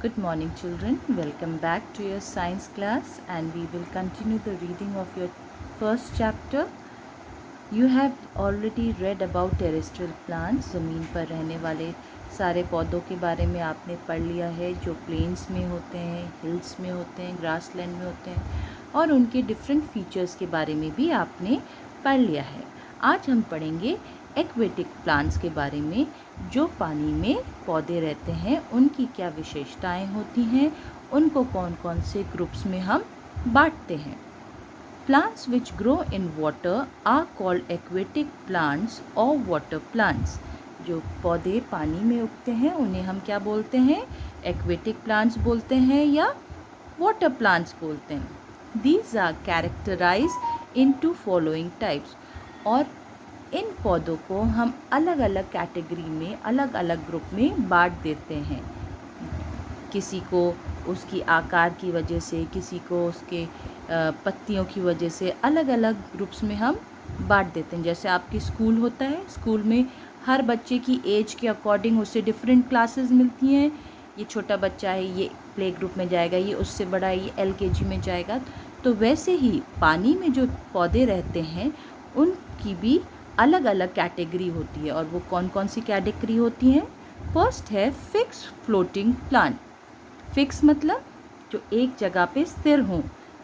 Good morning, children. Welcome back to your science class, and we will continue the reading of your first chapter. You have already read about terrestrial plants. ज़मीन पर रहने वाले सारे पौधों के बारे में आपने पढ़ लिया है, जो प्लेन्स में होते हैं, हिल्स में होते हैं, ग्रासलैंड में होते हैं, और उनके डिफरेंट फीचर्स के बारे में भी आपने पढ़ लिया है. आज हम पढ़ेंगे एक्वेटिक प्लांट्स के बारे में. जो पानी में पौधे रहते हैं उनकी क्या विशेषताएं होती हैं, उनको कौन कौन से ग्रुप्स में हम बांटते हैं. Plants which grow in water are called aquatic plants और वाटर प्लांट्स. जो पौधे पानी में उगते हैं उन्हें हम क्या बोलते हैं? एक्वेटिक प्लांट्स बोलते हैं या वाटर प्लांट्स बोलते हैं. These are characterized into following types. और इन पौधों को हम अलग अलग कैटेगरी में, अलग अलग ग्रुप में बांट देते हैं. किसी को उसकी आकार की वजह से, किसी को उसके पत्तियों की वजह से अलग अलग ग्रुप्स में हम बांट देते हैं. जैसे आपकी स्कूल होता है, स्कूल में हर बच्चे की एज के अकॉर्डिंग उससे डिफरेंट क्लासेस मिलती हैं. ये छोटा बच्चा है, ये प्ले ग्रुप में जाएगा, ये उससे बड़ा है, ये LKG में जाएगा. तो वैसे ही पानी में जो पौधे रहते हैं उनकी भी अलग अलग कैटेगरी होती है. और वो कौन कौन सी कैटेगरी होती हैं? फर्स्ट है फिक्स फ्लोटिंग प्लांट. फिक्स मतलब जो एक जगह पे स्थिर हों,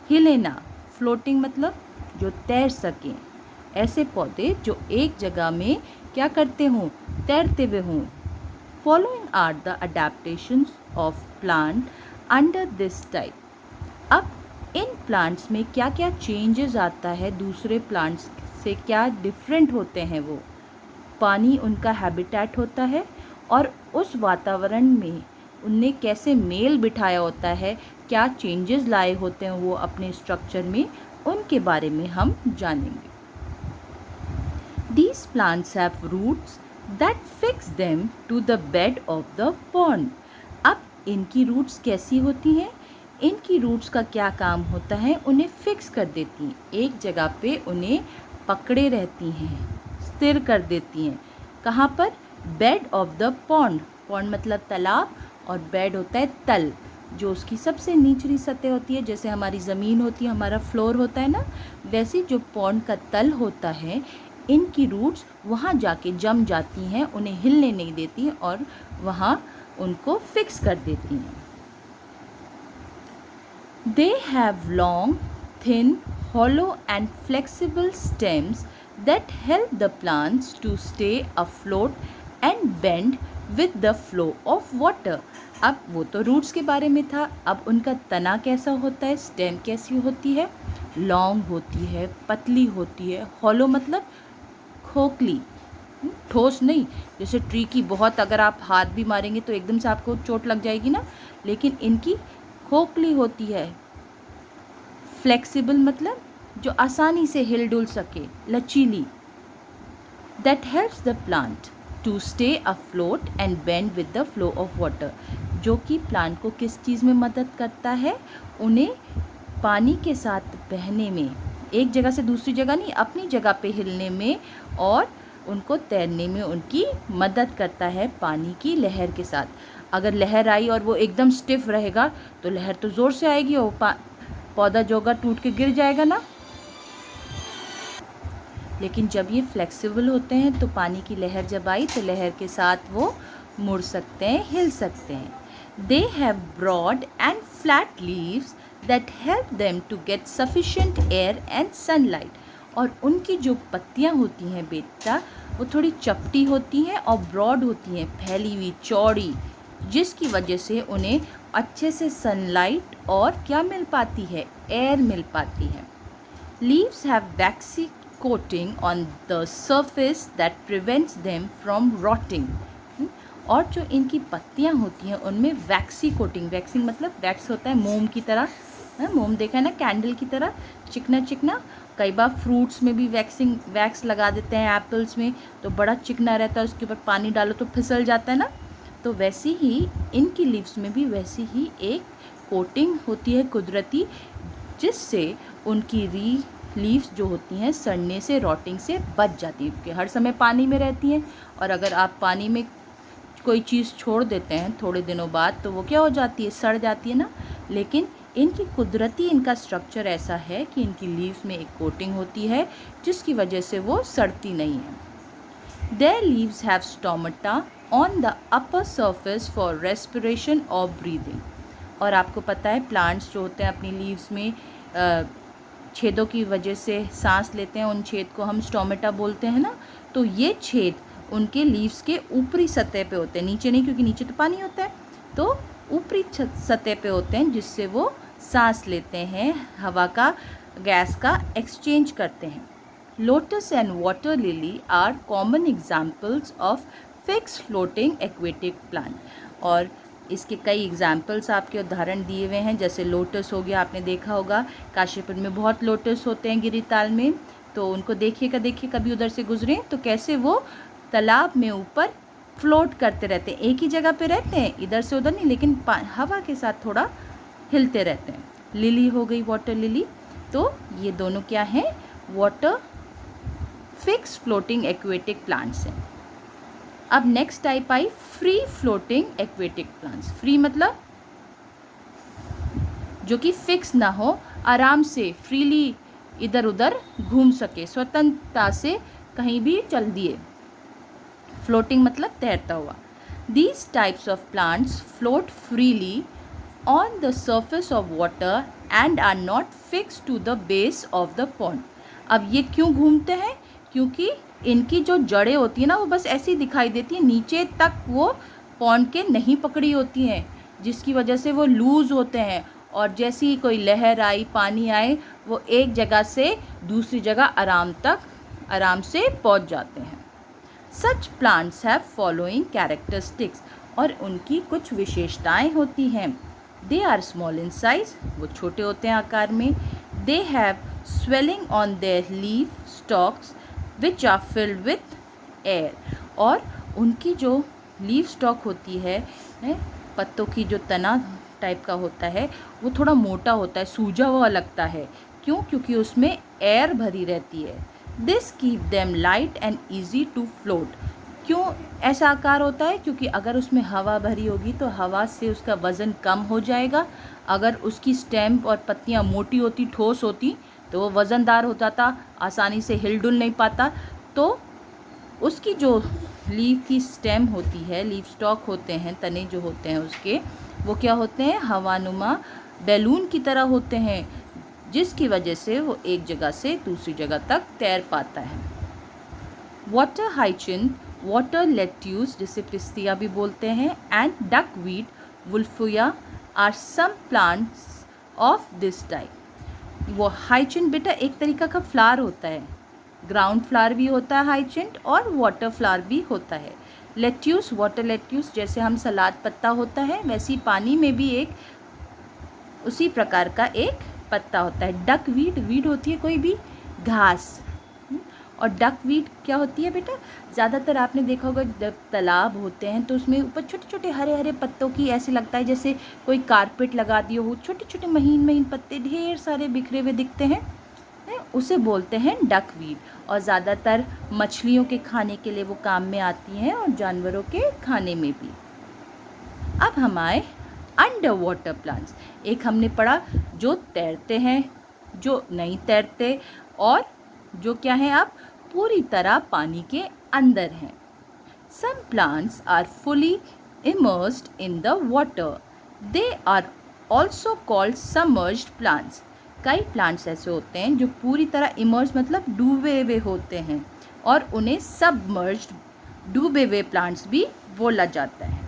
हिले ना. फ्लोटिंग मतलब जो तैर सकें. ऐसे पौधे जो एक जगह में क्या करते हों? तैरते हुए हों. Following are the adaptations of plant under this type. अब इन प्लांट्स में क्या क्या चेंजेस आता है, दूसरे प्लांट्स से क्या डिफरेंट होते हैं वो. पानी उनका हैबिटेट होता है और उस वातावरण में उनने कैसे मेल बिठाया होता है, क्या चेंजेस लाए होते हैं वो अपने स्ट्रक्चर में, उनके बारे में हम जानेंगे. These plants have roots that fix them to the bed of the pond. अब इनकी रूट्स कैसी होती हैं? इनकी रूट्स का क्या काम होता है? उन्हें फिक्स कर देती हैं, एक जगह पे उन्हें पकड़े रहती हैं, स्थिर कर देती हैं. कहाँ पर? Bed of the pond. Pond मतलब तालाब, और बेड होता है तल, जो उसकी सबसे निचली सतह होती है. जैसे हमारी ज़मीन होती है, हमारा फ्लोर होता है ना, वैसे जो पॉन्ड का तल होता है, इनकी रूट्स वहाँ जाके जम जाती हैं, उन्हें हिलने नहीं देती हैं और वहाँ उनको फिक्स कर देती हैं. They have long, thin, hollow and flexible stems that help the plants to stay afloat and bend with the flow of water. अब वो तो रूट्स के बारे में था. अब उनका तना कैसा होता है, स्टेम कैसी होती है? लॉन्ग होती है, पतली होती है. हॉलो मतलब खोखली, ठोस नहीं. जैसे ट्री की बहुत अगर आप हाथ भी मारेंगे तो एकदम से आपको चोट लग जाएगी ना, लेकिन इनकी खोखली होती है. फ्लेक्सिबल मतलब जो आसानी से हिल डुल सके, लचीली. That helps the plant to stay afloat and bend with the flow of water. जो कि प्लांट को किस चीज़ में मदद करता है? उन्हें पानी के साथ बहने में, एक जगह से दूसरी जगह नहीं, अपनी जगह पे हिलने में और उनको तैरने में उनकी मदद करता है पानी की लहर के साथ. अगर लहर आई और वो एकदम स्टिफ रहेगा तो लहर तो ज़ोर से आएगी और पौधा जोगा टूट के गिर जाएगा ना. लेकिन जब ये फ्लेक्सिबल होते हैं तो पानी की लहर जब आई तो लहर के साथ वो मुड़ सकते हैं, हिल सकते हैं. They have broad and flat leaves that help them to get sufficient air and sunlight. और उनकी जो पत्तियाँ होती हैं बेटा, वो थोड़ी चपटी होती हैं और ब्रॉड होती हैं, फैली हुई, चौड़ी, जिसकी वजह से उन्हें अच्छे से सनलाइट और क्या मिल पाती है? एयर मिल पाती है. Leaves have vaccine coating on the surface that prevents them from rotting. और जो इनकी पत्तियां होती हैं उनमें वैक्सी कोटिंग, वैक्सिंग मतलब वैक्स होता है मोम की तरह. मोम देखा है ना, कैंडल की तरह चिकना चिकना. कई बार फ्रूट्स में भी वैक्स लगा देते हैं, एप्पल्स में, तो बड़ा चिकना रहता है, उसके ऊपर पानी डालो तो फिसल जाता है ना. तो वैसे ही इनकी लीव्स में भी वैसी ही एक कोटिंग होती है कुदरती, जिससे उनकी लीव्स जो होती हैं सड़ने से, रॉटिंग से बच जाती हैं, क्योंकि हर समय पानी में रहती हैं. और अगर आप पानी में कोई चीज़ छोड़ देते हैं थोड़े दिनों बाद तो वो क्या हो जाती है, सड़ जाती है ना। लेकिन इनकी कुदरती इनका स्ट्रक्चर ऐसा है कि इनकी लीव्स में एक कोटिंग होती है जिसकी वजह से वो सड़ती नहीं है। Their leaves have stomata on the upper surface for respiration or breathing. और आपको पता है प्लांट्स जो होते हैं अपनी लीव्स में छेदों की वजह से सांस लेते हैं, उन छेद को हम स्टोमेटा बोलते हैं ना। तो ये छेद उनके लीव्स के ऊपरी सतह पे होते हैं, नीचे नहीं, क्योंकि नीचे तो पानी होता है। तो ऊपरी सतह पे होते हैं जिससे वो सांस लेते हैं, हवा का, गैस का एक्सचेंज करते हैं। Lotus and water lily are common examples of fixed floating aquatic plant. और इसके कई एग्जाम्पल्स आपके उदाहरण दिए हुए हैं, जैसे लोटस हो गया, आपने देखा होगा काशीपुर में बहुत लोटस होते हैं गिरिताल में। तो उनको देखिए कभी उधर से गुजरें तो कैसे वो तालाब में ऊपर फ्लोट करते रहते हैं, एक ही जगह पे रहते हैं, इधर से उधर नहीं, लेकिन हवा के साथ थोड़ा हिलते रहते हैं। लिली हो गई वाटर लिली। तो ये दोनों क्या हैं, water fix floating aquatic plants हैं। अब नेक्स्ट टाइप आई free floating aquatic plants. Free मतलब जो कि फिक्स ना हो, आराम से फ्रीली इधर उधर घूम सके, स्वतंत्रता से कहीं भी चल दिए। फ्लोटिंग मतलब तैरता हुआ। These types of plants float freely on the surface of water and are not fixed to the base of the pond. अब ये क्यों घूमते हैं, क्योंकि इनकी जो जड़ें होती हैं ना वो बस ऐसी दिखाई देती हैं, नीचे तक वो पॉन्ड के नहीं पकड़ी होती हैं, जिसकी वजह से वो लूज़ होते हैं और जैसी ही कोई लहर आई, पानी आए, वो एक जगह से दूसरी जगह आराम से पहुंच जाते हैं। Such plants have following characteristics, और उनकी कुछ विशेषताएं होती हैं। They are small in size, वो छोटे होते हैं आकार में। They have swelling on their leaf stalks which are filled with air, और उनकी जो लीफ स्टॉक होती है, पत्तों की जो तना टाइप का होता है, वो थोड़ा मोटा होता है, सूजा हुआ लगता है। क्यों? क्योंकि उसमें एयर भरी रहती है। This keep them light and easy to float. क्यों ऐसा आकार होता है? क्योंकि अगर उसमें हवा भरी होगी तो हवा से उसका वज़न कम हो जाएगा। अगर उसकी स्टेम और पत्तियां मोटी होती, ठोस होती, तो वो वज़नदार हो जाता, आसानी से हिल डुल नहीं पाता। तो उसकी जो लीफ की स्टेम होती है, लीफ स्टॉक होते हैं, तने जो होते हैं उसके, वो क्या होते हैं, हवानुमा बैलून की तरह होते हैं, जिसकी वजह से वो एक जगह से दूसरी जगह तक तैर पाता है। वाटर हाइचिन, वाटर लेट्यूस जिसे पिस्तिया भी बोलते हैं, and duckweed wolffia are some plants of this type. वो हाइचिन बेटा एक तरीका का फ्लावर होता है, ग्राउंड फ्लावर भी होता है हाइचिन, और वाटर फ्लावर भी होता है। लेट्यूस, वाटर लेट्यूस जैसे हम सलाद पत्ता होता है, वैसी पानी में भी एक उसी प्रकार का एक पत्ता होता है। डकवीट, वीड होती है कोई भी घास, और डकवीट क्या होती है बेटा, ज़्यादातर आपने देखा होगा जब तालाब होते हैं तो उसमें ऊपर छोटे छोटे हरे हरे पत्तों की, ऐसे लगता है जैसे कोई कारपेट लगा दिए हो, छोटे छोटे महीन महीन पत्ते ढेर सारे बिखरे हुए दिखते हैं, उसे बोलते हैं डकवीट। और ज़्यादातर मछलियों के खाने के लिए वो काम में आती हैं, और जानवरों के खाने में भी। अब हम आए अंडर वाटर प्लांट्स। एक हमने पढ़ा जो तैरते हैं, जो नहीं तैरते, और जो क्या है, आप पूरी तरह पानी के अंदर हैं। Some plants are fully immersed in the water, they are also called submerged plants. कई प्लांट्स ऐसे होते हैं जो पूरी तरह इमर्ज मतलब डूबे हुए होते हैं, और उन्हें सबमर्ज्ड, डूबे हुए प्लांट्स भी बोला जाता है।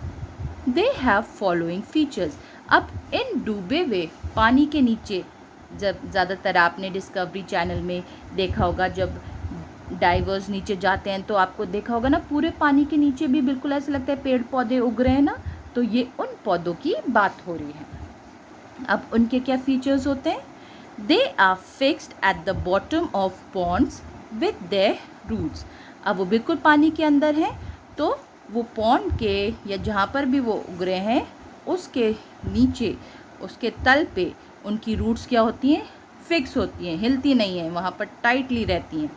They have following features. अब इन डूबे हुए पानी के नीचे, जब ज़्यादातर आपने डिस्कवरी चैनल में देखा होगा, जब डाइवर्स नीचे जाते हैं तो आपको देखा होगा ना, पूरे पानी के नीचे भी बिल्कुल ऐसा लगता है पेड़ पौधे उग रहे हैं ना, तो ये उन पौधों की बात हो रही है। अब उनके क्या फीचर्स होते हैं? They are fixed at the bottom of ponds with their roots. अब वो बिल्कुल पानी के अंदर हैं, तो वो पॉन्ड के या जहाँ पर भी वो उग रहे हैं उसके नीचे, उसके तल पे उनकी रूट्स क्या होती हैं, फिक्स होती हैं, हिलती नहीं हैं, वहाँ पर टाइटली रहती हैं।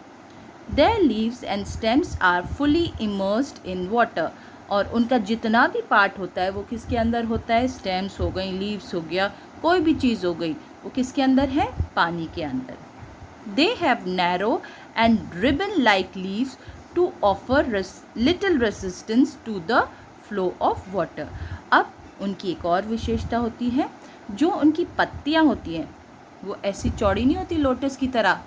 Their leaves and stems are fully immersed in water, और उनका जितना भी पार्ट होता है वो किसके अंदर होता है, स्टेम्स हो गई, लीव्स हो गया, कोई भी चीज़ हो गई, वो किसके अंदर है, पानी के अंदर। They have narrow and ribbon like leaves to offer little resistance to the flow of water. अब उनकी एक और विशेषता होती है, जो उनकी पत्तियाँ होती हैं वो ऐसी चौड़ी नहीं होती लोटस की तरह,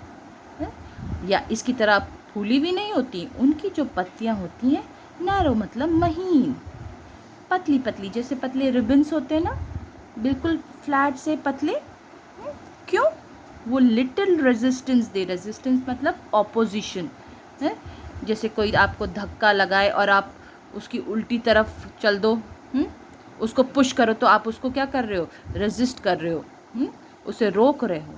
या इसकी तरह फूली भी नहीं होती। उनकी जो पत्तियाँ होती हैं नैरो मतलब महीन, पतली पतली, जैसे पतले रिबन्स होते हैं ना, बिल्कुल फ्लैट से पतले। क्यों? वो लिटिल रेजिस्टेंस दे, रेजिस्टेंस मतलब ऑपोजिशन है। जैसे कोई आपको धक्का लगाए और आप उसकी उल्टी तरफ चल दो, उसको पुश करो, तो आप उसको क्या कर रहे हो, रेजिस्ट कर रहे हो, उसे रोक रहे हो।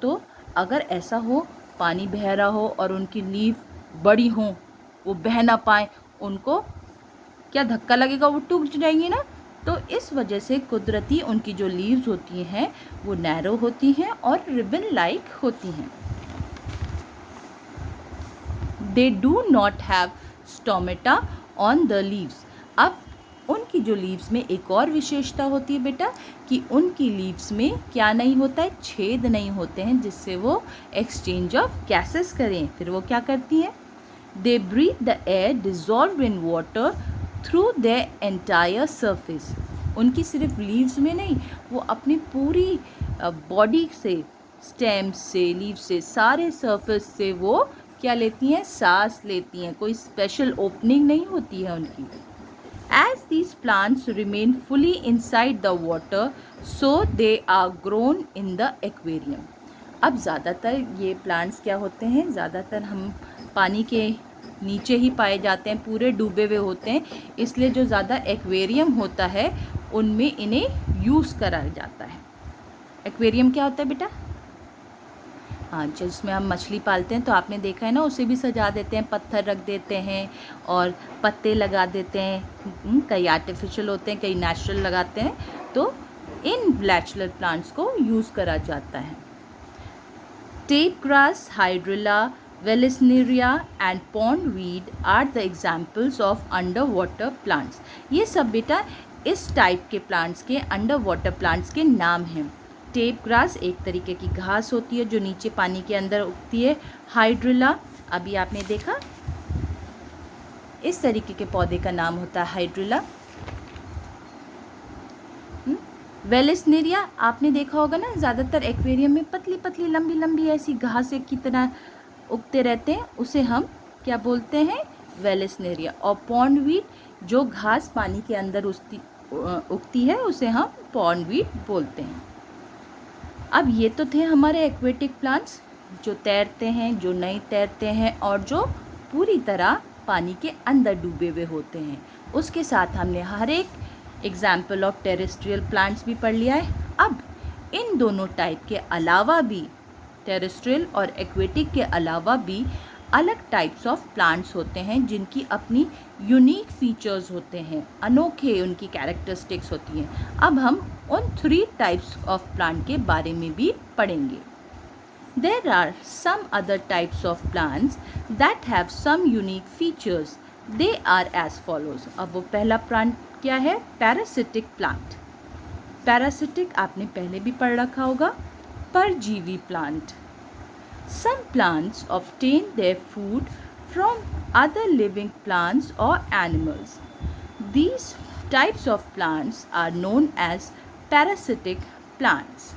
तो अगर ऐसा हो, पानी बह रहा हो और उनकी लीफ बड़ी हो, वो बह ना पाए, उनको क्या धक्का लगेगा, वो टूट जाएंगी ना। तो इस वजह से कुदरती उनकी जो लीव्स होती हैं वो नैरो होती हैं और रिबन लाइक होती हैं। They do not have stomata on the leaves. अब उनकी जो लीव्स में एक और विशेषता होती है बेटा, कि उनकी लीव्स में क्या नहीं होता है, छेद नहीं होते हैं, जिससे वो एक्सचेंज ऑफ गैसेस करें। फिर वो क्या करती हैं, they breathe the air dissolved in water through the entire surface. उनकी सिर्फ लीव्स में नहीं, वो अपनी पूरी बॉडी से, स्टेम से, लीव से, सारे सरफेस से वो क्या लेती हैं, सांस लेती हैं। कोई स्पेशल ओपनिंग नहीं होती है उनकी। As these plants remain fully inside the water, so they are grown in the aquarium. अब ज़्यादातर ये प्लांट्स क्या होते हैं, ज़्यादातर हम पानी के नीचे ही पाए जाते हैं, पूरे डूबे हुए होते हैं, इसलिए जो ज़्यादा एक्वेरियम होता है उनमें इन्हें यूज़ करा जाता है। एक्वेरियम क्या होता है बेटा? हाँ, जिसमें हम मछली पालते हैं, तो आपने देखा है ना, उसे भी सजा देते हैं, पत्थर रख देते हैं और पत्ते लगा देते हैं। कई आर्टिफिशियल होते हैं, कई नेचुरल लगाते हैं। तो इन नेचुरल प्लांट्स को यूज़ करा जाता है। Tape grass, hydrilla, vallisneria and pondweed are the examples of under water plants. ये सब बेटा इस टाइप के प्लांट्स के, अंडर वाटर प्लांट्स के नाम हैं। टेप ग्रास एक तरीके की घास होती है जो नीचे पानी के अंदर उगती है। हाइड्रिला, अभी आपने देखा, इस तरीके के पौधे का नाम होता है हाइड्रिला। वेलिस्नेरिया आपने देखा होगा ना, ज़्यादातर एक्वेरियम में पतली पतली लंबी लंबी ऐसी घास की तरह उगते रहते हैं, उसे हम क्या बोलते हैं, वेलिस्नेरिया। और पॉन्डवीड, जो घास पानी के अंदर उगती है, उसे हम पॉन्डवीड बोलते हैं। अब ये तो थे हमारे एक्वेटिक प्लांट्स, जो तैरते हैं, जो नहीं तैरते हैं, और जो पूरी तरह पानी के अंदर डूबे हुए होते हैं। उसके साथ हमने हर एक एग्जाम्पल ऑफ टेरेस्ट्रियल प्लांट्स भी पढ़ लिया है। अब इन दोनों टाइप के अलावा भी, टेरेस्ट्रियल और एक्वेटिक के अलावा भी अलग टाइप्स ऑफ प्लांट्स होते हैं जिनकी अपनी यूनिक फीचर्स होते हैं, अनोखे उनकी कैरेक्टरिस्टिक्स होती हैं। अब हम उन 3 टाइप्स ऑफ प्लांट के बारे में भी पढ़ेंगे। There are some other types of plants that have some unique features. They are as follows. अब वो पहला प्लांट क्या है, पैरासिटिक प्लांट। पैरासिटिक आपने पहले भी पढ़ रखा होगा, परजीवी plant. Some plants obtain their food from other living plants or animals. These types of plants are known as parasitic plants.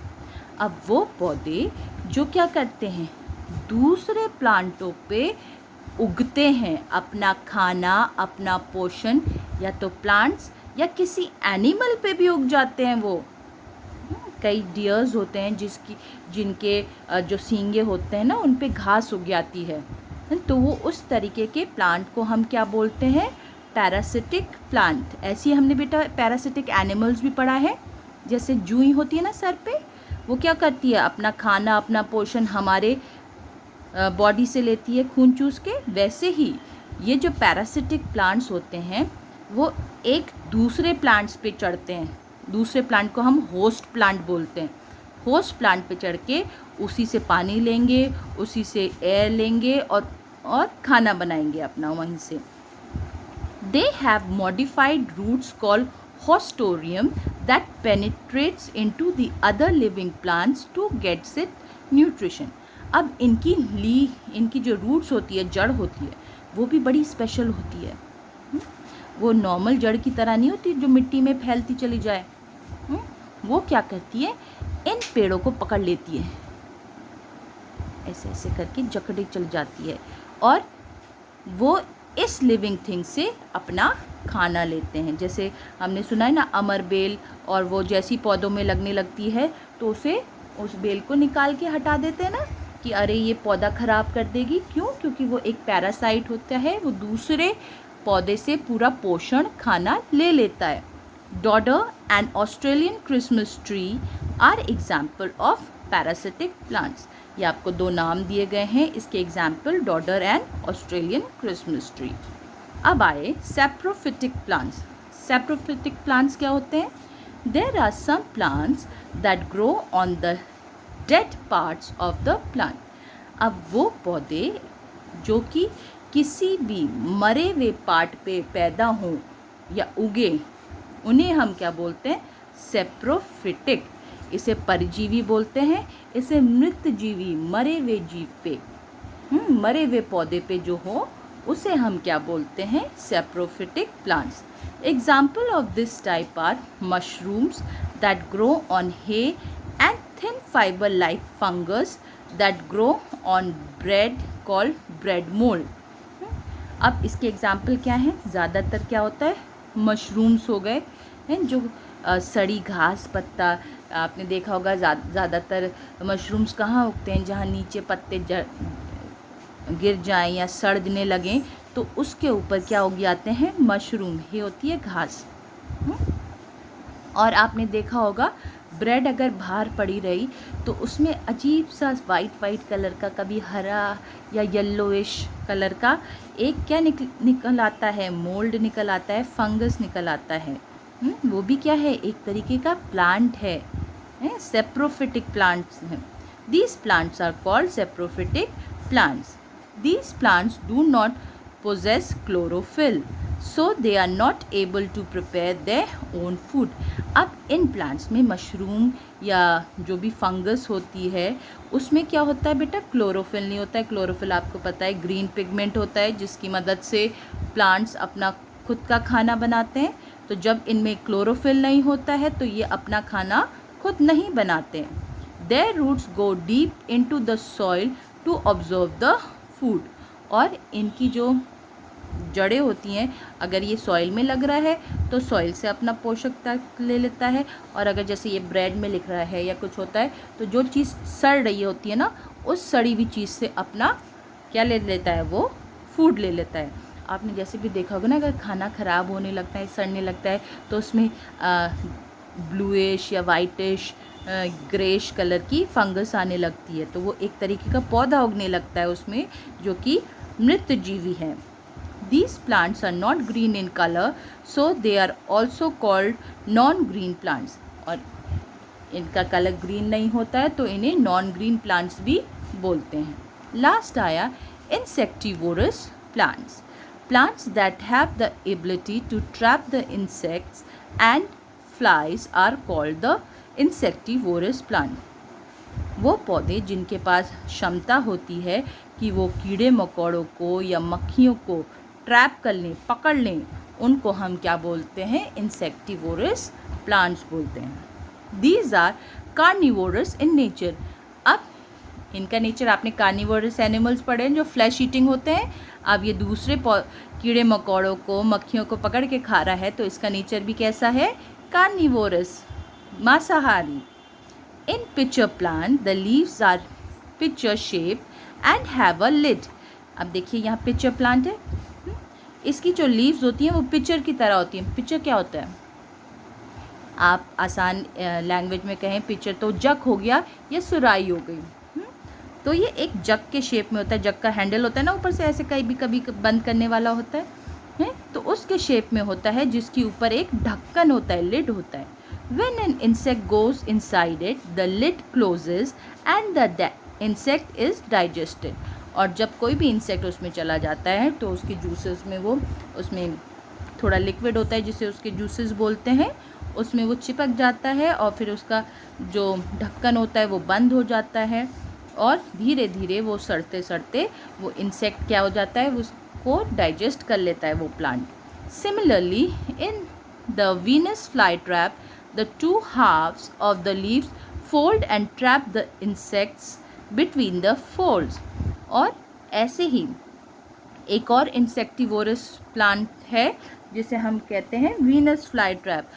अब वो पौधे जो क्या करते हैं, दूसरे प्लांटों पे उगते हैं, अपना खाना, अपना पोषण, या तो प्लांट्स या किसी एनिमल पे भी उग जाते हैं। वो कई डियर्स होते हैं जिनके जो सींगे होते हैं ना, उन पे घास उग जाती है, तो वो उस तरीके के प्लांट को हम क्या बोलते हैं, पैरासिटिक प्लांट। ऐसे ही हमने बेटा पैरासिटिक एनिमल्स भी पढ़ा है, जैसे जूई होती है ना सर पे, वो क्या करती है, अपना खाना, अपना पोषण हमारे बॉडी से लेती है, खून चूस के। वैसे ही ये जो पैरासिटिक प्लांट्स होते हैं वो एक दूसरे प्लांट्स पे चढ़ते हैं। दूसरे प्लांट को हम होस्ट प्लांट बोलते हैं। होस्ट प्लांट पे चढ़ के उसी से पानी लेंगे, उसी से एयर लेंगे और खाना बनाएंगे अपना वहीं से। They have modified roots called hostoриयम that penetrates into the other living plants to gets it nutrition. अब इनकी जो रूट्स होती है, जड़ होती है, वो भी बड़ी स्पेशल होती है। वो नॉर्मल जड़ की तरह नहीं होती जो मिट्टी में फैलती चली जाए। वो क्या करती है, इन पेड़ों को पकड़ लेती है, ऐसे ऐसे करके जकड़े चल जाती है, और वो इस लिविंग थिंग से अपना खाना लेते हैं। जैसे हमने सुना है ना, अमर बेल, और वो जैसी पौधों में लगने लगती है तो उस बेल को निकाल के हटा देते हैं ना, कि अरे ये पौधा ख़राब कर देगी। क्यों? क्योंकि वो एक पैरासाइट होता है, वो दूसरे पौधे से पूरा पोषण खाना ले लेता है। Dodder and Australian Christmas tree are example of parasitic plants. ये आपको दो नाम दिए गए हैं इसके example, dodder and Australian Christmas tree. अब आए सैप्रोफिटिक प्लांट्स। सैप्रोफिटिक प्लांट्स क्या होते हैं? There are some plants that grow on the dead parts of the plant. अब वो पौधे जो कि किसी भी मरे हुए पार्ट पे पैदा हों या उगे, उन्हें हम क्या बोलते हैं? सैप्रोफिटिक। इसे परजीवी बोलते हैं, इसे मृत जीवी, मरे हुए जीव पे, मरे हुए पौधे पे जो हो, उसे हम क्या बोलते हैं? Saprophytic plants. Example of this type are mushrooms that grow on hay and thin fibre like fungus that grow on bread called bread mould. अब इसके एग्जाम्पल क्या हैं? ज़्यादातर क्या होता है? मशरूम्स हो गए हैं, जो सड़ी घास पत्ता, आपने देखा होगा ज़्यादातर मशरूम्स कहाँ उगते हैं? जहाँ नीचे पत्ते गिर जाएं या सड़ने लगें तो उसके ऊपर क्या उग जाते हैं? मशरूम। ये होती है घास। और आपने देखा होगा ब्रेड अगर बाहर पड़ी रही तो उसमें अजीब सा वाइट कलर का, कभी हरा या येलोइश कलर का एक क्या निकल आता है? मोल्ड निकल आता है, फंगस निकल आता है। वो भी क्या है? एक तरीके का प्लांट है, सैप्रोफिटिक प्लांट्स हैं। These plants are called saprophytic plants. These plants do not possess chlorophyll, so they are not able to prepare their own food. अब इन प्लांट्स में मशरूम या जो भी फंगस होती है उसमें क्या होता है बेटा? क्लोरोफिल नहीं होता है। क्लोरोफिल आपको पता है ग्रीन पिगमेंट होता है जिसकी मदद से प्लांट्स अपना खुद का खाना बनाते हैं। तो जब इनमें क्लोरोफिल नहीं होता है तो ये अपना खाना खुद नहीं बनाते हैं। Their roots go deep into the soil to absorb the food. और इनकी जो जड़ें होती हैं, अगर ये सॉइल में लग रहा है तो सॉइल से अपना पोषक तत्व ले लेता है, और अगर जैसे ये ब्रेड में लिख रहा है या कुछ होता है तो जो चीज़ सड़ रही होती है ना, उस सड़ी हुई चीज़ से अपना क्या ले लेता है? वो फूड ले लेता है। आपने जैसे भी देखा होगा ना, अगर खाना ख़राब होने लगता है, सड़ने लगता है, तो उसमें ब्लूइश या वाइटिश ग्रेश कलर की फंगस आने लगती है, तो वो एक तरीके का पौधा उगने लगता है उसमें, जो कि मृत जीवी है। These plants are not green in color, so they are also called non-green plants. और इनका कलर ग्रीन नहीं होता है तो इन्हें नॉन ग्रीन प्लांट्स भी बोलते हैं। लास्ट आया insectivorous plants. Plants that have the ability to trap the insects and flies are called the insectivorous plant. वो पौधे जिनके पास क्षमता होती है कि वो कीड़े मकोड़ों को या मक्खियों को ट्रैप कर लें, पकड़ लें, उनको हम क्या बोलते हैं? इंसेक्टिवोरस प्लांट्स बोलते हैं। These are carnivorous in nature. अब इनका नेचर आपने कार्निवोरस एनिमल्स पढ़े हैं जो फ्लैश ईटिंग होते हैं। अब ये दूसरे कीड़े मकोड़ों को, मक्खियों को पकड़ के खा रहा है, तो इसका नेचर भी कैसा है? कार्निवोरस, मांसाहारी। In pitcher plant, the leaves are pitcher shape and have a lid. अब देखिए यहाँ पिचर प्लांट है, इसकी जो लीव्स होती हैं वो पिचर की तरह होती हैं। पिचर क्या होता है? आप आसान लैंग्वेज में कहें, पिचर तो जग हो गया या सुराही हो गई। तो ये एक जग के शेप में होता है। जग का हैंडल होता है ना, ऊपर से ऐसे कभी बंद करने वाला होता है, तो उसके शेप में होता है, जिसके ऊपर एक ढक्कन होता है, लिड होता है। When an insect goes inside it, the lid closes and the insect is digested. और जब कोई भी इंसेक्ट उसमें चला जाता है तो उसके जूसेस में वो उसमें थोड़ा लिक्विड होता है जिसे उसके जूसेस बोलते हैं, उसमें वो चिपक जाता है और फिर उसका जो ढक्कन होता है वो बंद हो जाता है और धीरे धीरे वो सड़ते सड़ते वो इंसेक्ट क्या हो जाता है, उसको डाइजेस्ट कर लेता है वो plant. Similarly in the Venus fly trap the two halves of the leaves fold and trap the insects between the folds. और ऐसे ही एक और इंसेक्टिवोरस प्लांट है जिसे हम कहते हैं वीनस फ्लाई ट्रैप।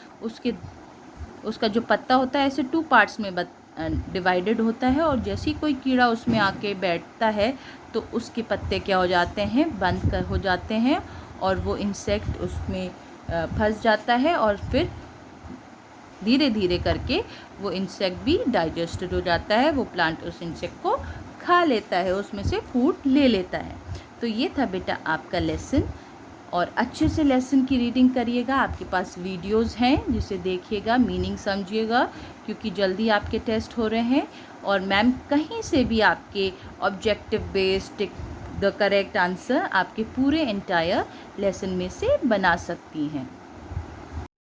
उसका जो पत्ता होता है ऐसे 2 पार्ट्स में डिवाइडेड होता है और जैसे ही कोई कीड़ा उसमें आके बैठता है तो उसके पत्ते क्या हो जाते हैं, बंद हो जाते हैं और वो इंसेक्ट उसमें फंस जाता है और फिर धीरे धीरे करके वो इंसेक्ट भी डाइजेस्टेड हो जाता है, वो प्लांट उस इंसेक्ट को खा लेता है, उसमें से फूड ले लेता है। तो ये था बेटा आपका लेसन, और अच्छे से लेसन की रीडिंग करिएगा। आपके पास वीडियोस हैं जिसे देखिएगा, मीनिंग समझिएगा, क्योंकि जल्दी आपके टेस्ट हो रहे हैं और मैम कहीं से भी आपके objective based the correct answer आपके पूरे एंटायर लेसन में से बना सकती हैं।